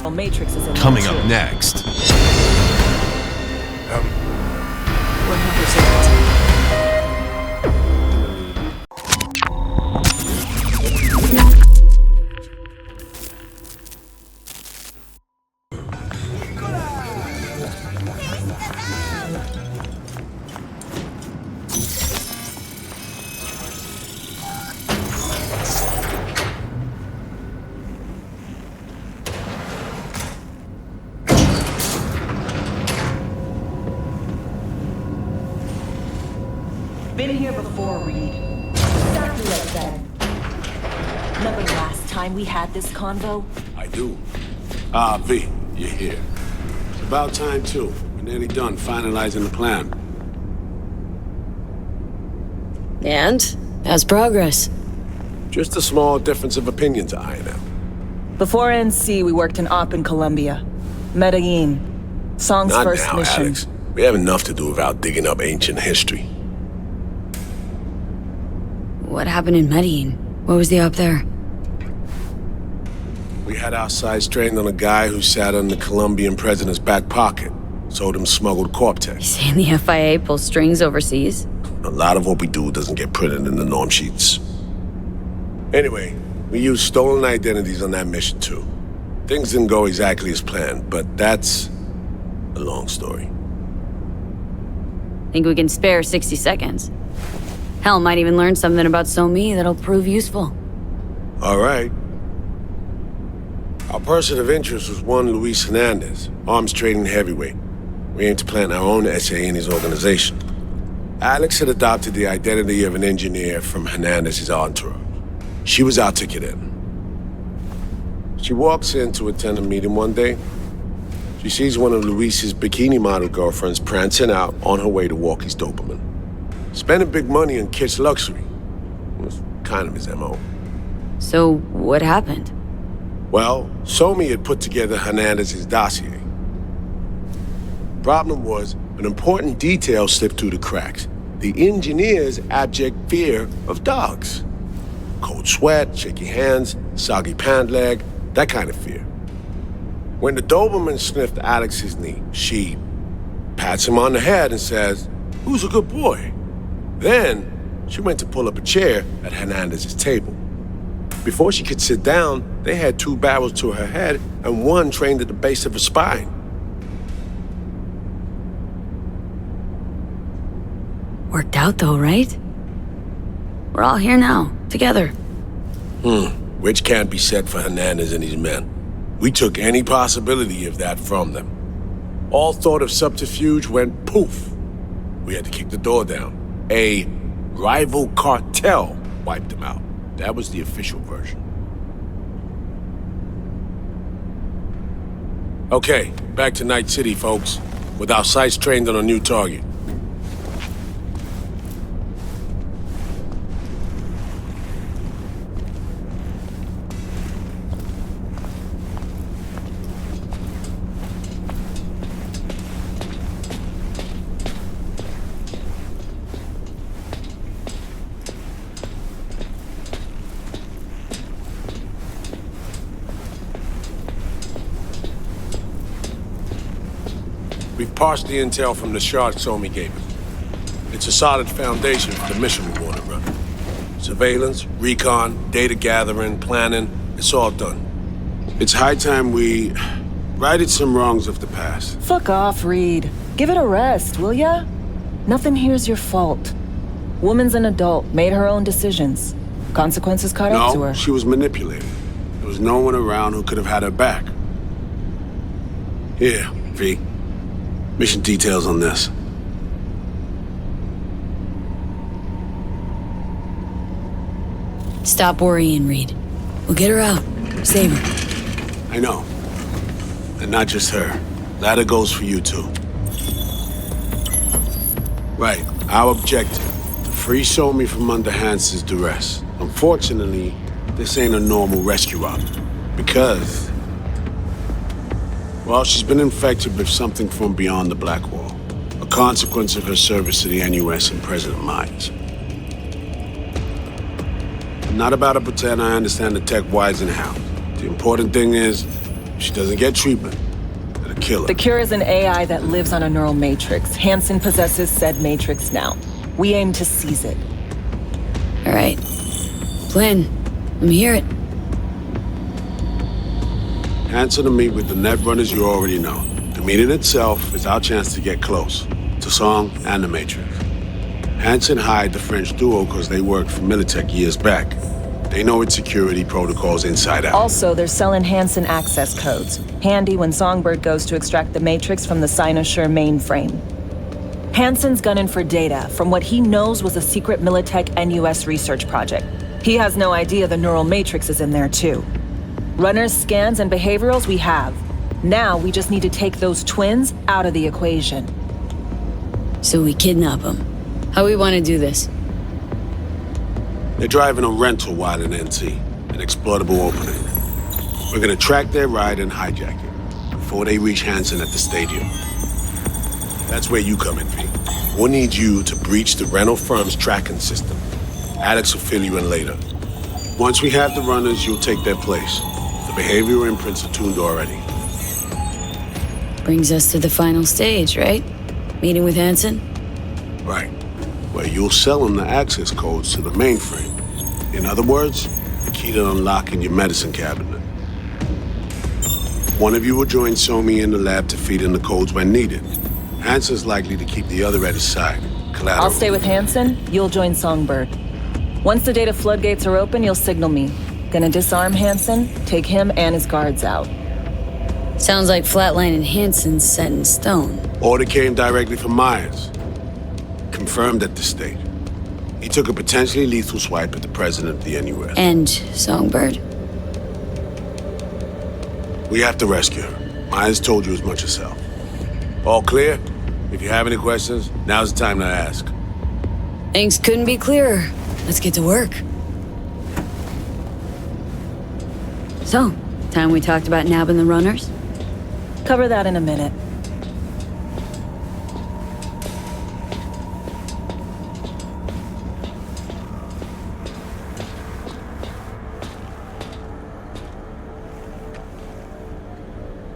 Matrix is in Coming there, up too. next. 100%. Been here before, Reed. Exactly like then. Remember last time we had this convo? I do. V, you're here. It's about time, too. We're nearly done finalizing the plan. And? How's progress? Just a small difference of opinion to iron out. Before NC, we worked in Op in Colombia. Medellin. Song's Not first now, mission. Alex. We have enough to do without digging up ancient history. What happened in Medellin? What was the op there? We had our sights trained on a guy who sat in the Colombian president's back pocket. Sold him smuggled Corp-Tex. Saying the FIA pulls strings overseas? A lot of what we do doesn't get printed in the norm sheets. Anyway, we used stolen identities on that mission too. Things didn't go exactly as planned, but that's a long story. Think we can spare 60 seconds? Hell, might even learn something about So-Me that'll prove useful. All right. Our person of interest was one Luis Hernandez, arms trading heavyweight. We aim to plant our own SA in his organization. Alex had adopted the identity of an engineer from Hernandez's entourage. She was our ticket in. She walks in to attend a meeting one day. She sees one of Luis's bikini model girlfriends prancing out on her way to walk his Doberman. Spending big money on kitsch luxury was kind of his MO. So, what happened? Well, So-Me had put together Hernandez's dossier. Problem was, an important detail slipped through the cracks. The engineer's abject fear of dogs. Cold sweat, shaky hands, soggy pant leg, that kind of fear. When the Doberman sniffed Alex's knee, she pats him on the head and says, "Who's a good boy?" Then, she went to pull up a chair at Hernandez's table. Before she could sit down, they had two barrels to her head and one trained at the base of her spine. Worked out though, right? We're all here now, together. Which can't be said for Hernandez and his men. We took any possibility of that from them. All thought of subterfuge went poof. We had to kick the door down. A rival cartel wiped them out. That was the official version. Okay, back to Night City, folks. With our sights trained on a new target. We've parsed the intel from the shard So-Me gave us. It's a solid foundation for the mission we want to run. Surveillance, recon, data gathering, planning, it's all done. It's high time we righted some wrongs of the past. Fuck off, Reed. Give it a rest, will ya? Nothing here's your fault. Woman's an adult, made her own decisions. Consequences caught up to her. No, she was manipulated. There was no one around who could have had her back. Here, V. Mission details on this. Stop worrying, Reed. We'll get her out. Save her. I know. And not just her. That goes for you too. Right, our objective. To free So-Me from under Hans's duress. Unfortunately, this ain't a normal rescue op. Because... well, she's been infected with something from beyond the Black Wall. A consequence of her service to the NUS and President Myers. I'm not about to pretend I understand the tech whys and hows. The important thing is, If she doesn't get treatment, it'll kill her. The cure is an AI that lives on a neural matrix. Hansen possesses said matrix now. We aim to seize it. All right. Plan. Let me hear it. Hansen to meet with the net runners you already know. The meeting itself is our chance to get close to Song and the Matrix. Hansen hired the French duo because they worked for Militech years back. They know its security protocols inside out. Also, they're selling Hansen access codes. Handy when Songbird goes to extract the matrix from the Cynosure mainframe. Hansen's gunning for data from what he knows was a secret Militech NUS research project. He has no idea the neural matrix is in there too. Runners, scans, and behaviorals we have. Now we just need to take those twins out of the equation. So we kidnap them. How we want to do this? They're driving a rental while in NC, an exploitable opening. We're gonna track their ride and hijack it before they reach Hansen at the stadium. That's where you come in, V. We'll need you to breach the rental firm's tracking system. Alex will fill you in later. Once we have the runners, you'll take their place. The behavioral imprints are tuned already. Brings us to the final stage, right? Meeting with Hansen? Right. Where you'll sell them the access codes to the mainframe. In other words, the key to unlocking your medicine cabinet. One of you will join Somi in the lab to feed in the codes when needed. Hansen's likely to keep the other at his side. Collateral. I'll stay with Hansen, you'll join Songbird. Once the data floodgates are open, you'll signal me. Gonna disarm Hansen, take him and his guards out. Sounds like Flatline and Hansen's set in stone. Order came directly from Myers. Confirmed at this stage. He took a potentially lethal swipe at the president of the NUS. And Songbird. We have to rescue her. Myers told you as much herself. All clear? If you have any questions, now's the time to ask. Things couldn't be clearer. Let's get to work. So, time we talked about nabbing the runners? Cover that in a minute.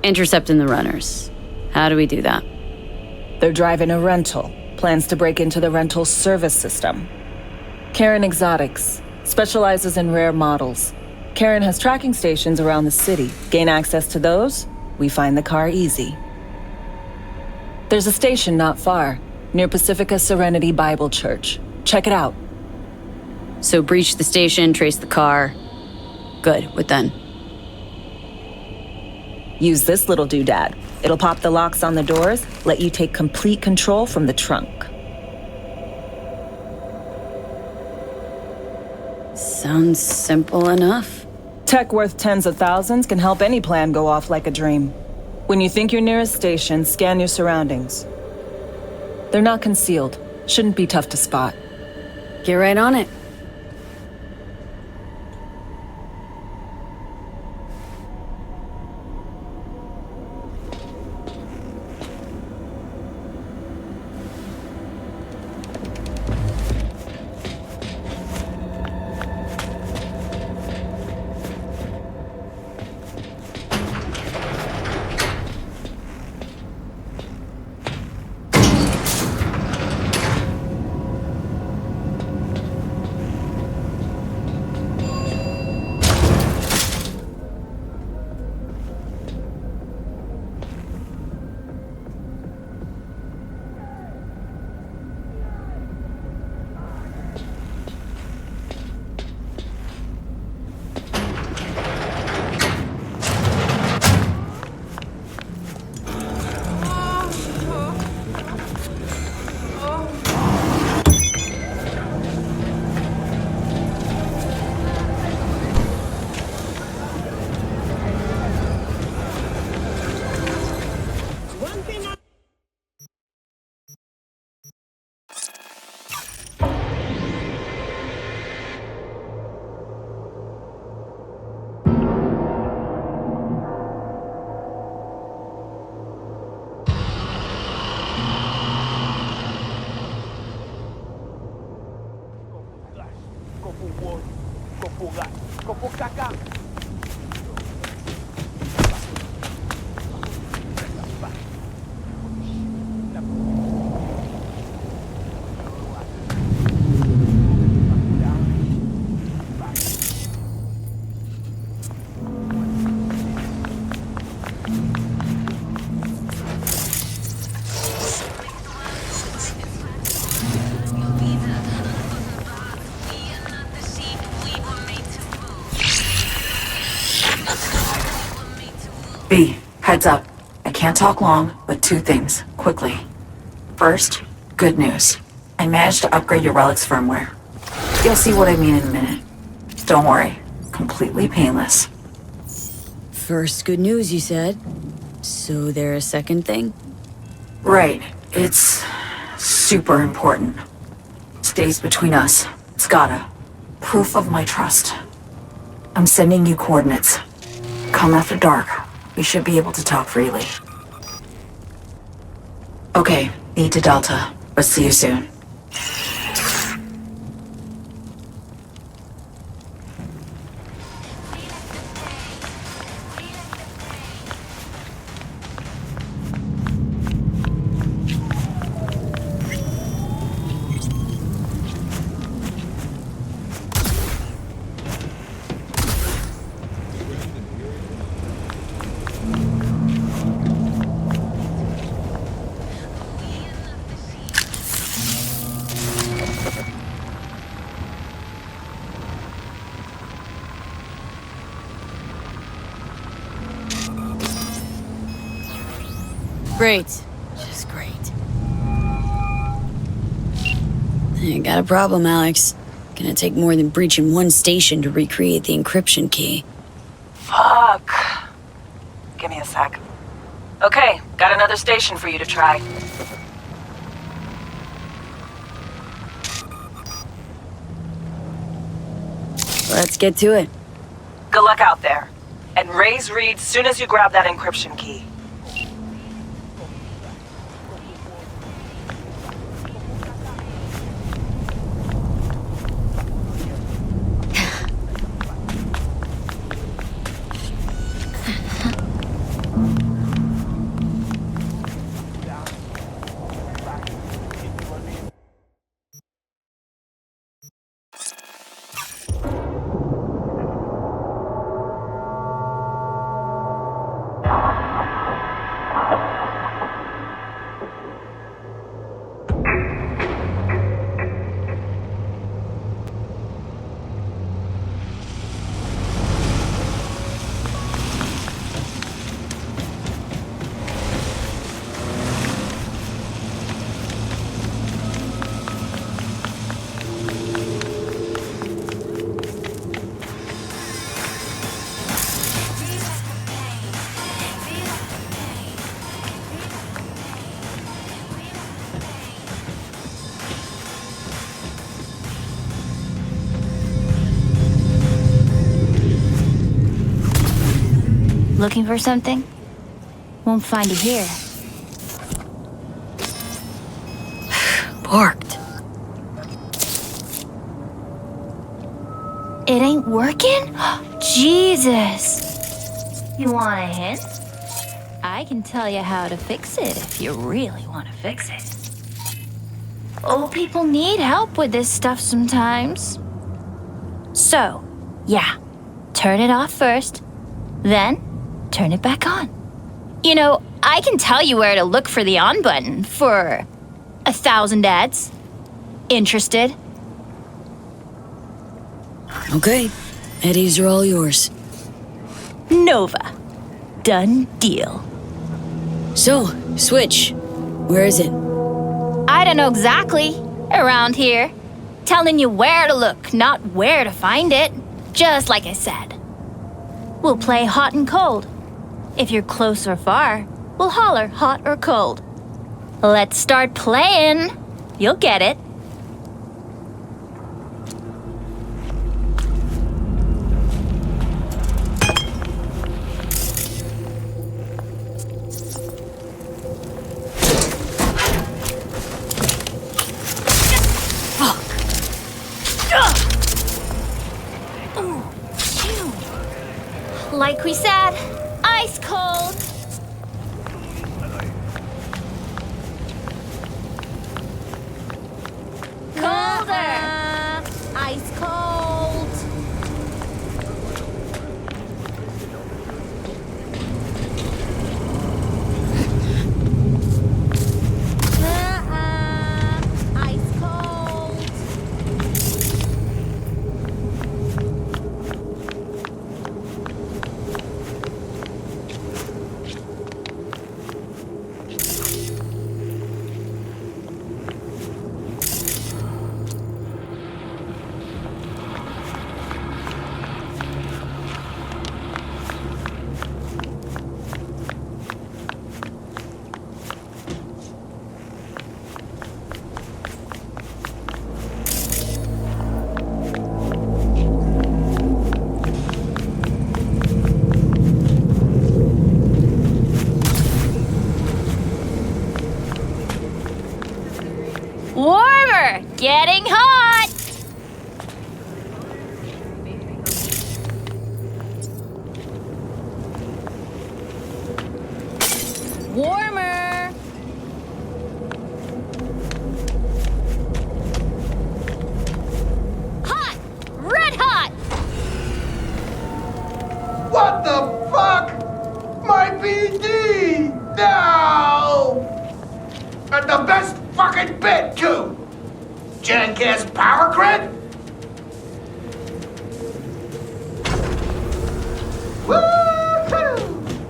Intercepting the runners. How do we do that? They're driving a rental. Plans to break into the rental service system. Karen Exotics specializes in rare models. Karen has tracking stations around the city. Gain access to those, we find the car easy. There's a station not far, near Pacifica Serenity Bible Church. Check it out. So breach the station, trace the car. Good, what then? Use this little doodad. It'll pop the locks on the doors, let you take complete control from the trunk. Sounds simple enough. Tech worth tens of thousands can help any plan go off like a dream. When you think you're near a station, scan your surroundings. They're not concealed. Shouldn't be tough to spot. Get right on it. B, heads up. I can't talk long, but 2 things, quickly. First, good news. I managed to upgrade your relic's firmware. You'll see what I mean in a minute. Don't worry, completely painless. First good news, you said. So there a second thing? Right, it's super important. Stays between us. It's gotta. Proof of my trust. I'm sending you coordinates. Come after dark. We should be able to talk freely. Okay, E to Delta. But see you soon. Great. Just great. I got a problem, Alex. Gonna take more than breaching one station to recreate the encryption key. Fuck. Give me a sec. Okay, got another station for you to try. Let's get to it. Good luck out there. And raise Reed soon as you grab that encryption key. Looking for something? Won't find it here. Parked. It ain't working? Jesus! You want a hint? I can tell you how to fix it if you really want to fix it. Old people need help with this stuff sometimes. So, yeah, turn it off first, then turn it back on. You know, I can tell you where to look for the on button for 1,000 ads. Interested? Okay. Eddies are all yours. Nova. Done deal. So, Switch. Where is it? I don't know exactly. Around here. Telling you where to look, not where to find it. Just like I said. We'll play hot and cold. If you're close or far, we'll holler hot or cold. Let's start playing. You'll get it. Like we said, ice cold. Colder. Ice cold. Ice cold. Getting hot! Warmer! Hot! Red hot! What the fuck? My BD! No! And the best fucking bit, too! Jackass power grid? Woo-hoo!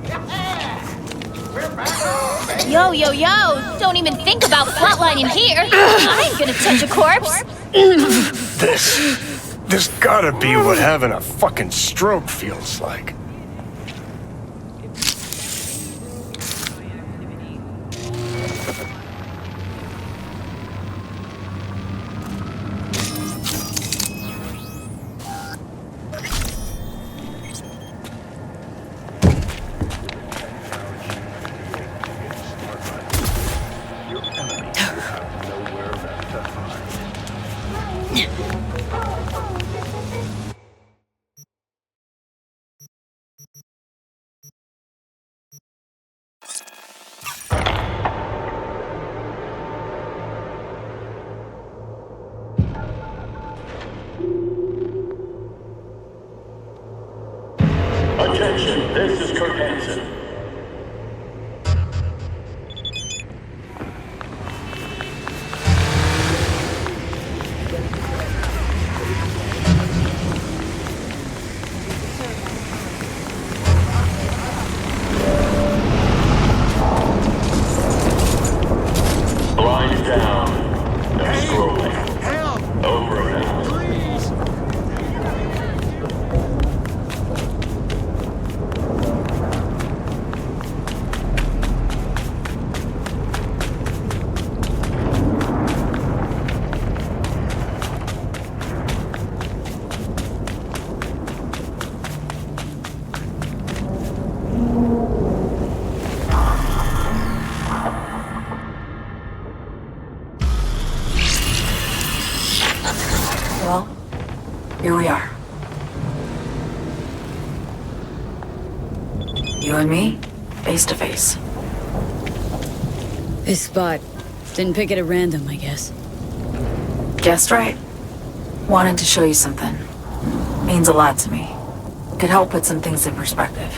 Yeah! We're back home, baby! Yo! Don't even think about flatlining here! I ain't gonna touch a corpse! This gotta be what having a fucking stroke feels like. Attention, this is Kurt Hansen. Blind down. No scrolling. Over and out. Well, here we are. You and me, face to face. This spot. Didn't pick it at random, I guess. Guessed right. Wanted to show you something. Means a lot to me. Could help put some things in perspective.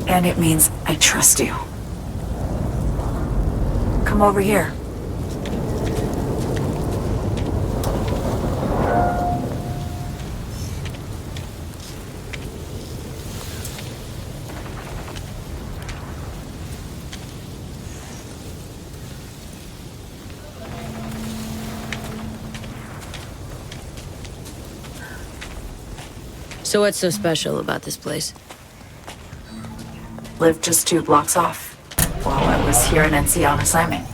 And it means I trust you. Come over here. So what's so special about this place? Lived just 2 blocks off while I was here in NC on assignment.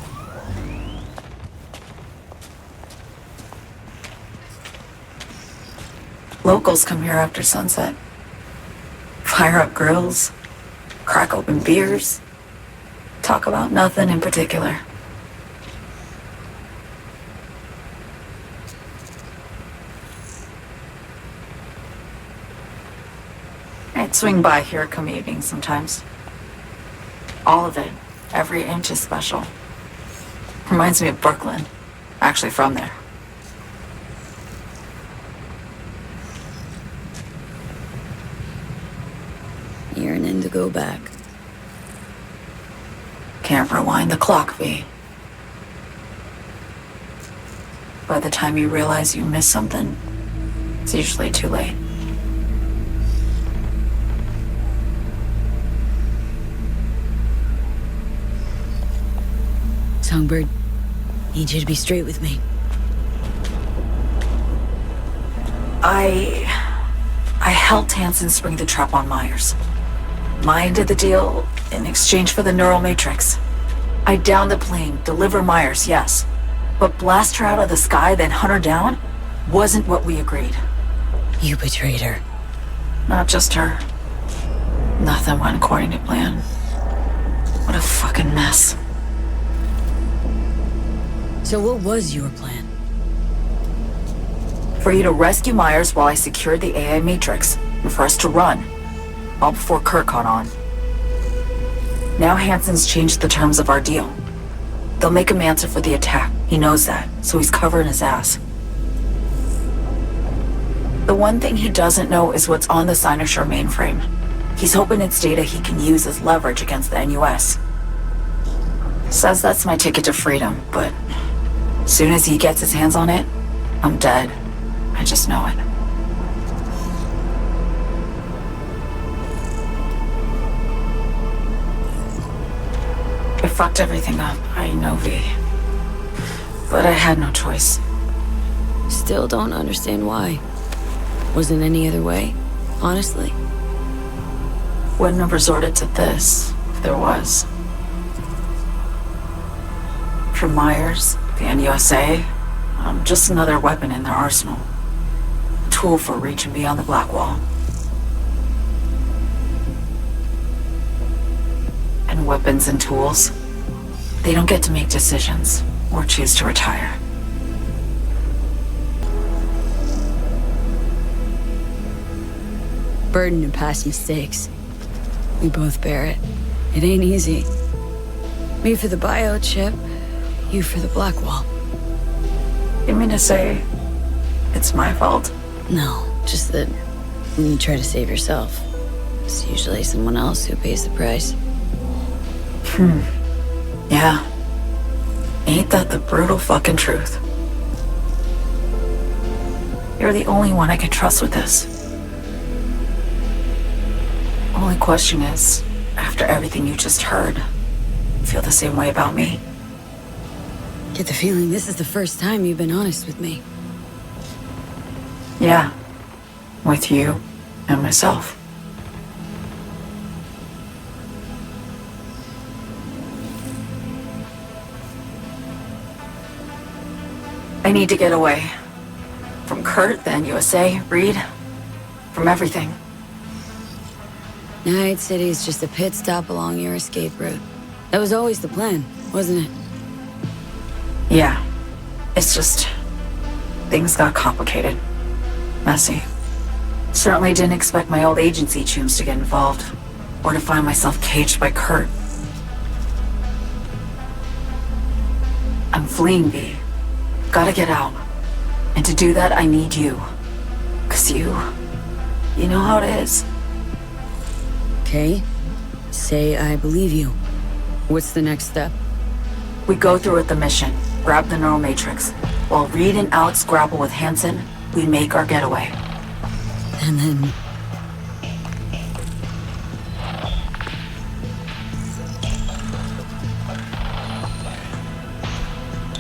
Locals come here after sunset. Fire up grills, crack open beers, talk about nothing in particular. I'd swing by here come evening sometimes. All of it, every inch is special. Reminds me of Brooklyn. Actually from there. Yearning to go back. Can't rewind the clock, V. By the time you realize you missed something, it's usually too late. Songbird, need you to be straight with me. I helped Hansen spring the trap on Myers. Maya did the deal in exchange for the neural matrix. I downed the plane, deliver Myers, yes. But blast her out of the sky, then hunt her down, wasn't what we agreed. You betrayed her. Not just her. Nothing went according to plan. What a fucking mess. So what was your plan? For you to rescue Myers while I secured the AI Matrix, and for us to run. All before Kurt caught on. Now Hansen's changed the terms of our deal. They'll make him answer for the attack. He knows that, so he's covering his ass. The one thing he doesn't know is what's on the Cynosure mainframe. He's hoping it's data he can use as leverage against the NUS. Says that's my ticket to freedom, but as soon as he gets his hands on it, I'm dead. I just know it. I fucked everything up, I know, V. But I had no choice. Still don't understand why. Wasn't any other way, honestly. Wouldn't have resorted to this if there was. For Myers, the NUSA, I'm just another weapon in their arsenal. A tool for reaching beyond the Black Wall. And weapons and tools, they don't get to make decisions or choose to retire. Burden of past mistakes. We both bear it. It ain't easy. Me for the biochip, you for the Black Wall. You mean to say it's my fault? No, just that when you try to save yourself, it's usually someone else who pays the price. Yeah. Ain't that the brutal fucking truth? You're the only one I can trust with this. Only question is, after everything you just heard, you feel the same way about me? Get the feeling this is the first time you've been honest with me. Yeah. With you and myself. I need to get away. From Kurt, then USA, Reed. From everything. Night City's just a pit stop along your escape route. That was always the plan, wasn't it? Yeah. It's just... things got complicated. Messy. Certainly didn't expect my old agency chooms to get involved. Or to find myself caged by Kurt. I'm fleeing, V. Gotta get out. And to do that, I need you. 'Cause you know how it is. Okay. Say I believe you. What's the next step? We go through with the mission, grab the neural matrix. While Reed and Alex grapple with Hansen, we make our getaway. And then...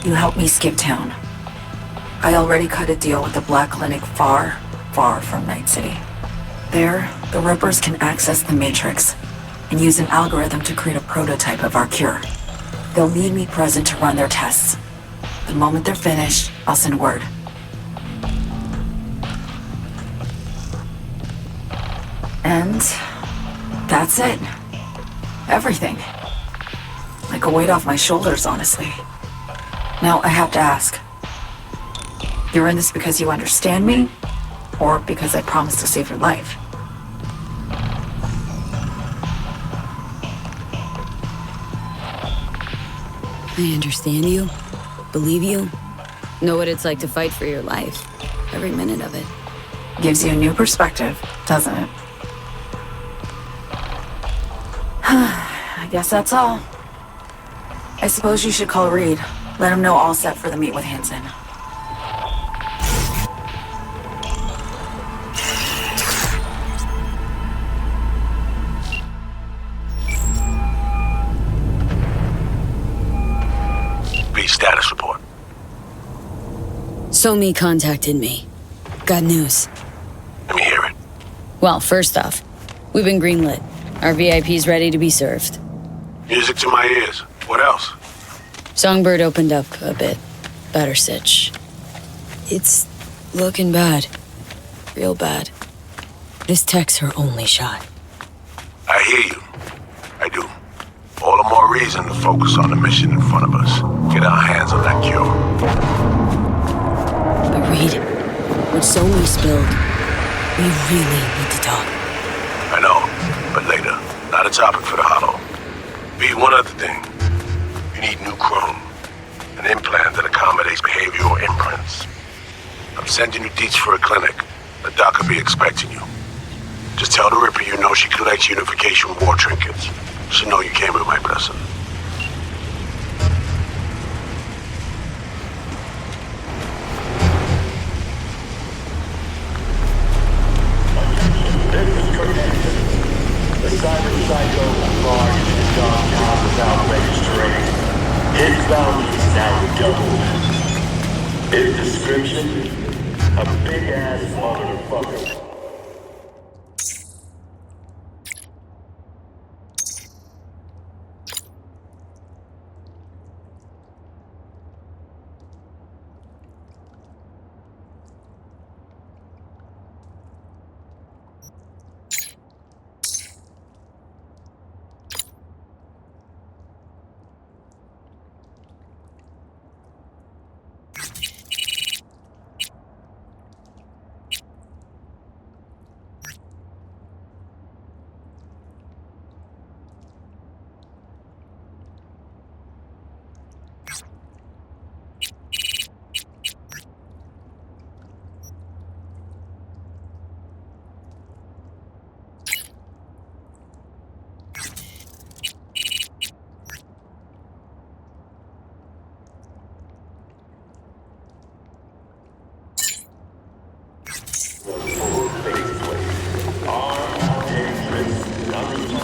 You help me skip town. I already cut a deal with the Black Clinic far, far from Night City. There, the Rippers can access the Matrix and use an algorithm to create a prototype of our cure. They'll need me present to run their tests. The moment they're finished, I'll send word. And that's it. Everything. Like a weight off my shoulders, honestly. Now I have to ask. You're in this because you understand me? Or because I promised to save your life? I understand you, believe you, know what it's like to fight for your life. Every minute of it. Gives you a new perspective, doesn't it? I guess that's all. I suppose you should call Reed. Let him know all set for the meet with Hansen. Status report. Somi contacted me. Got news. Let me hear it. Well, first off, we've been greenlit. Our VIP's ready to be served. Music to my ears. What else? Songbird opened up a bit. Better sitch. It's looking bad. Real bad. This tech's her only shot. I hear you. I do. All All the more reason to focus on the mission in front of us. Get our hands on that cure. But Reed, what Somi spilled, we really need to talk. I know, but later. Not a topic for the Hollow. V, one other thing. You need new chrome. An implant that accommodates behavioral imprints. I'm sending you deets for a clinic. The doc will be expecting you. Just tell the Ripper you know she collects unification war trinkets. She'll know you came with my blessing. The cyber psycho barged into Dogtown without registering. Its value is now doubled. Its description? A big-ass motherfucker.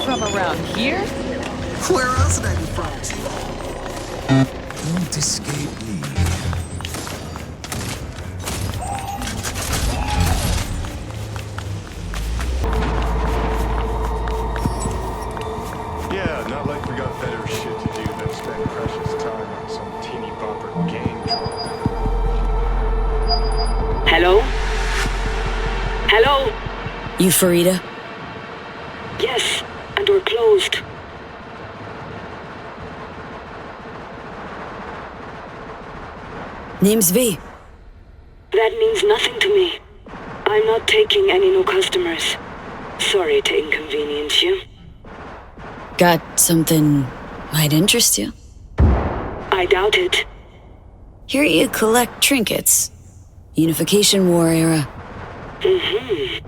From around here? Where else did I be from? Don't escape me. Yeah, not like we got better shit to do than spend precious time on some teeny bopper game drama. Hello? Hello? You Farida? Yes, and we're closed. Name's V. That means nothing to me. I'm not taking any new customers. Sorry to inconvenience you. Got something might interest you? I doubt it. Here you collect trinkets. Unification War era. Mm-hmm.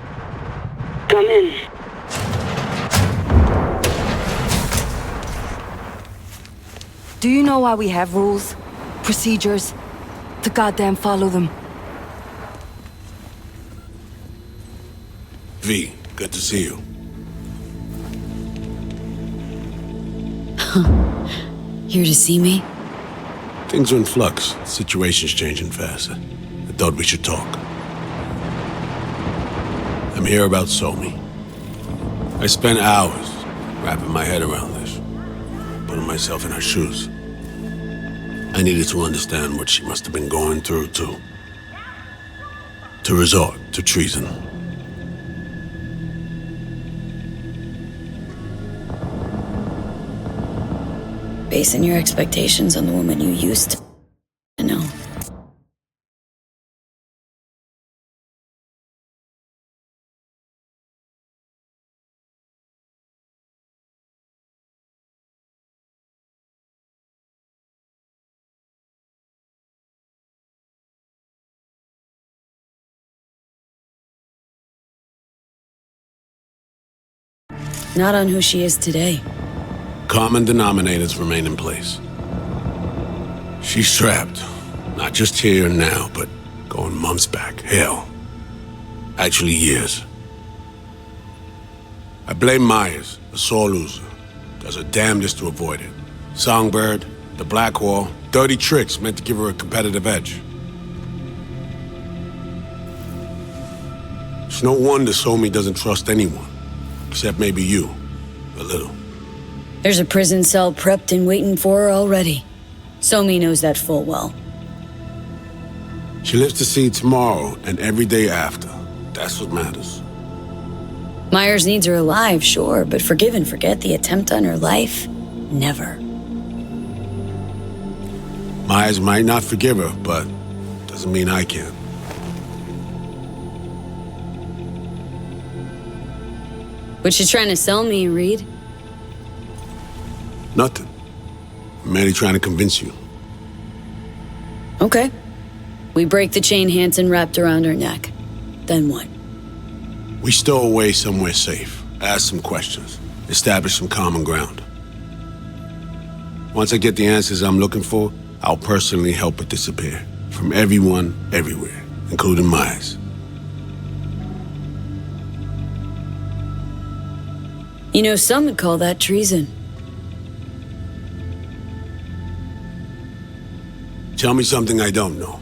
Come in. Do you know why we have rules? Procedures? To goddamn follow them. V, good to see you. Here to see me? Things are in flux. Situation's changing fast. I thought we should talk. I'm here about Somi. I spent hours wrapping my head around this, putting myself in her shoes. I needed to understand what she must have been going through, too. To resort to treason. Basing your expectations on the woman you used to know. Not on who she is today. Common denominators remain in place. She's trapped. Not just here and now, but going months back. Hell. Actually, years. I blame Myers, a sore loser. Does her damnedest to avoid it. Songbird, the Blackwall, dirty tricks meant to give her a competitive edge. It's no wonder Somi doesn't trust anyone. Except maybe you. A little. There's a prison cell prepped and waiting for her already. Somi knows that full well. She lives to see tomorrow and every day after. That's what matters. Myers needs her alive, sure, but forgive and forget the attempt on her life. never. Myers might not forgive her, but doesn't mean I can. What you trying to sell me, Reed? Nothing. I'm merely trying to convince you. Okay. We break the chain Hansen wrapped around her neck. Then what? We stow away somewhere safe, ask some questions, establish some common ground. Once I get the answers I'm looking for, I'll personally help it disappear. From everyone, everywhere, including Myers. You know, some would call that treason. Tell me something I don't know.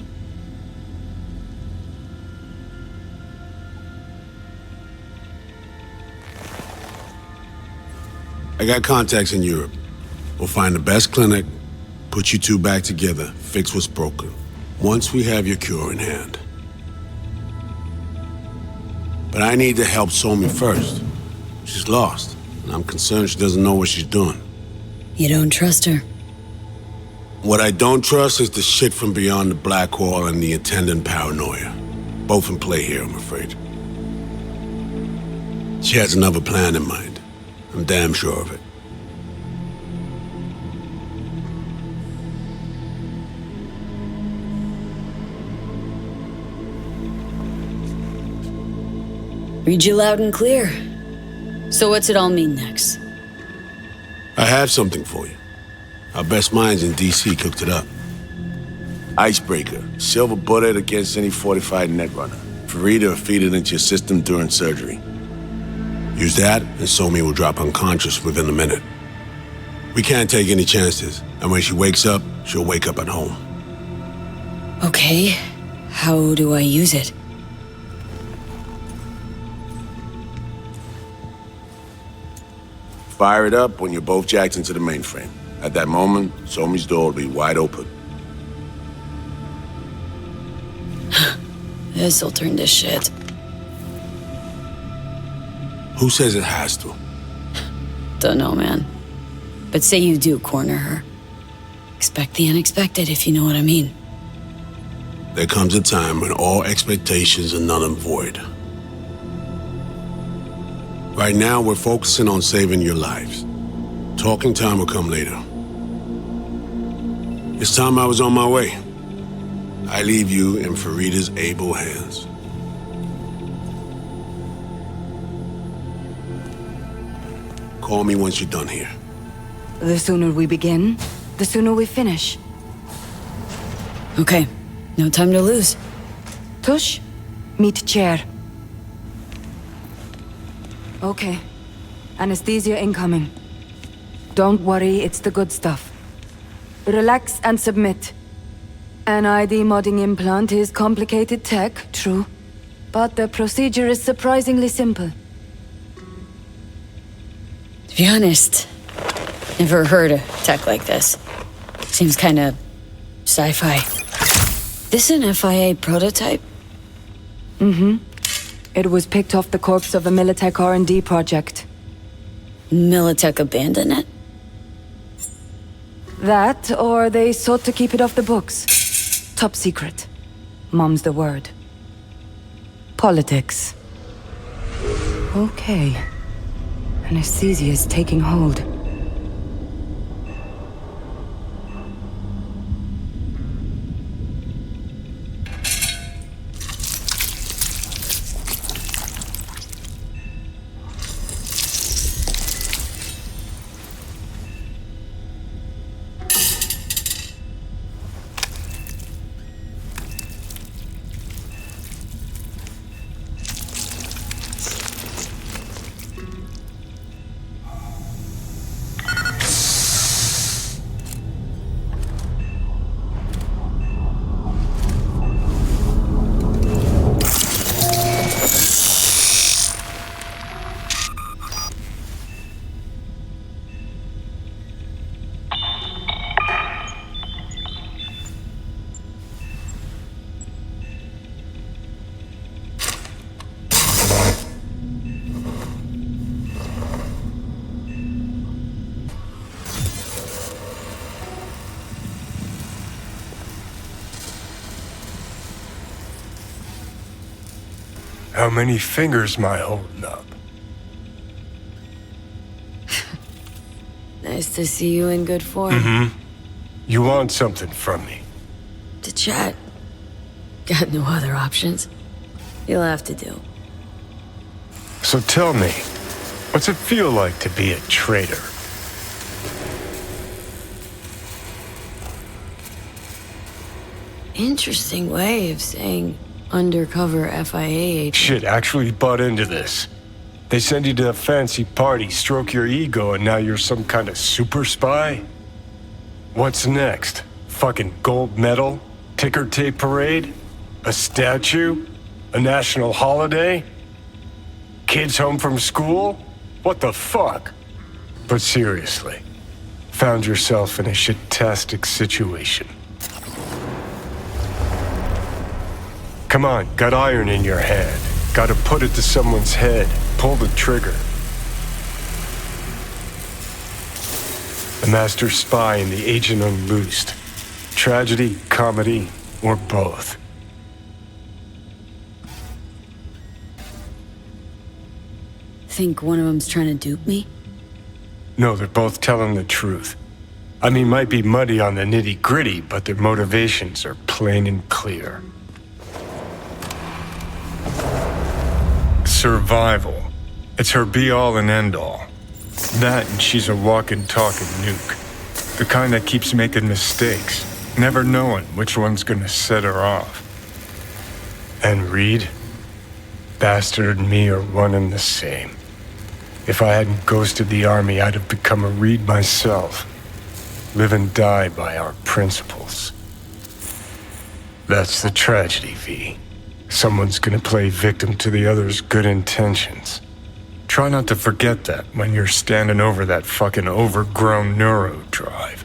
I got contacts in Europe. We'll find the best clinic, put you two back together, fix what's broken. Once we have your cure in hand. But I need to help Somi first. She's lost, and I'm concerned she doesn't know what she's doing. You don't trust her? What I don't trust is the shit from beyond the black hole and the attendant paranoia. Both in play here, I'm afraid. She has another plan in mind. I'm damn sure of it. Read you loud and clear. So what's it all mean next? I have something for you. Our best minds in DC cooked it up. Icebreaker. Silver bullet against any fortified netrunner. Farida will feed it into your system during surgery. Use that, and Somi will drop unconscious within a minute. We can't take any chances, and when she wakes up, she'll wake up at home. Okay. How do I use it? Fire it up when you're both jacked into the mainframe. At that moment, Somi's door will be wide open. This'll turn to shit. Who says it has to? Dunno, man. But say you do corner her. Expect the unexpected, if you know what I mean. There comes a time when all expectations are null and void. Right now, we're focusing on saving your lives. Talking time will come later. It's time I was on my way. I leave you in Farida's able hands. Call me once you're done here. The sooner we begin, the sooner we finish. Okay. No time to lose. Tush, meet chair. Okay. Anesthesia incoming. Don't worry, it's the good stuff. Relax and submit. An ID modding implant is complicated tech, true. But the procedure is surprisingly simple. To be honest, never heard of tech like this. Seems kinda sci-fi. This an FIA prototype? Mm-hmm. It was picked off the corpse of a Militech R&D project. Militech abandoned it? That, or they sought to keep it off the books. Top secret. Mom's the word. Politics. Okay. Anesthesia is taking hold. How many fingers am I holding up? Nice to see you in good form. You want something from me? To chat. Got no other options. You'll have to do. So tell me, what's it feel like to be a traitor? Interesting way of saying undercover FIA agent. Shit, actually butt into this. They send you to a fancy party, stroke your ego, and now you're some kind of super spy? What's next? Fucking gold medal? Ticker tape parade? A statue? A national holiday? Kids home from school? What the fuck? But seriously, found yourself in a shit-tastic situation. Come on, got iron in your hand. Gotta put it to someone's head. Pull the trigger. The master spy and the agent unloosed. Tragedy, comedy, or both. Think one of them's trying to dupe me? No, they're both telling the truth. I mean, might be muddy on the nitty-gritty, but their motivations are plain and clear. Survival. It's her be-all and end-all. That and she's a walking, talking nuke. The kind that keeps making mistakes, never knowing which one's gonna set her off. And Reed? Bastard and me are one and the same. If I hadn't ghosted the army, I'd have become a Reed myself. Live and die by our principles. That's the tragedy, V. Someone's gonna play victim to the other's good intentions. Try not to forget that when you're standing over that fucking overgrown neuro drive.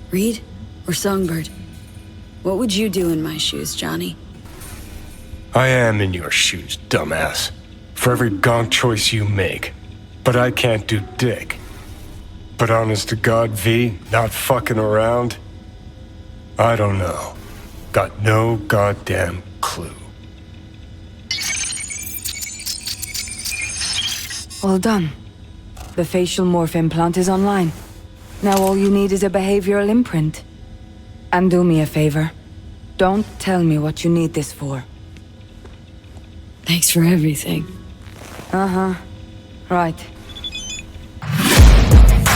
Reed or Songbird? What would you do in my shoes, Johnny? I am in your shoes, dumbass. For every gonk choice you make. But I can't do dick. But honest to God, V, not fucking around? I don't know. Got no goddamn clue. All done. The facial morph implant is online. Now all you need is a behavioral imprint. And do me a favor. Don't tell me what you need this for. Thanks for everything. Uh-huh. Right.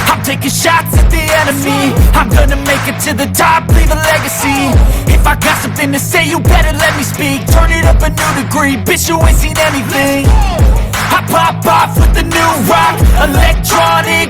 I'm taking shots at the enemy. I'm gonna make it to the top, leave a legacy. If I got something to say, you better let me speak. Turn it up a new degree, bitch, you ain't seen anything. I pop off with the new rock, electronic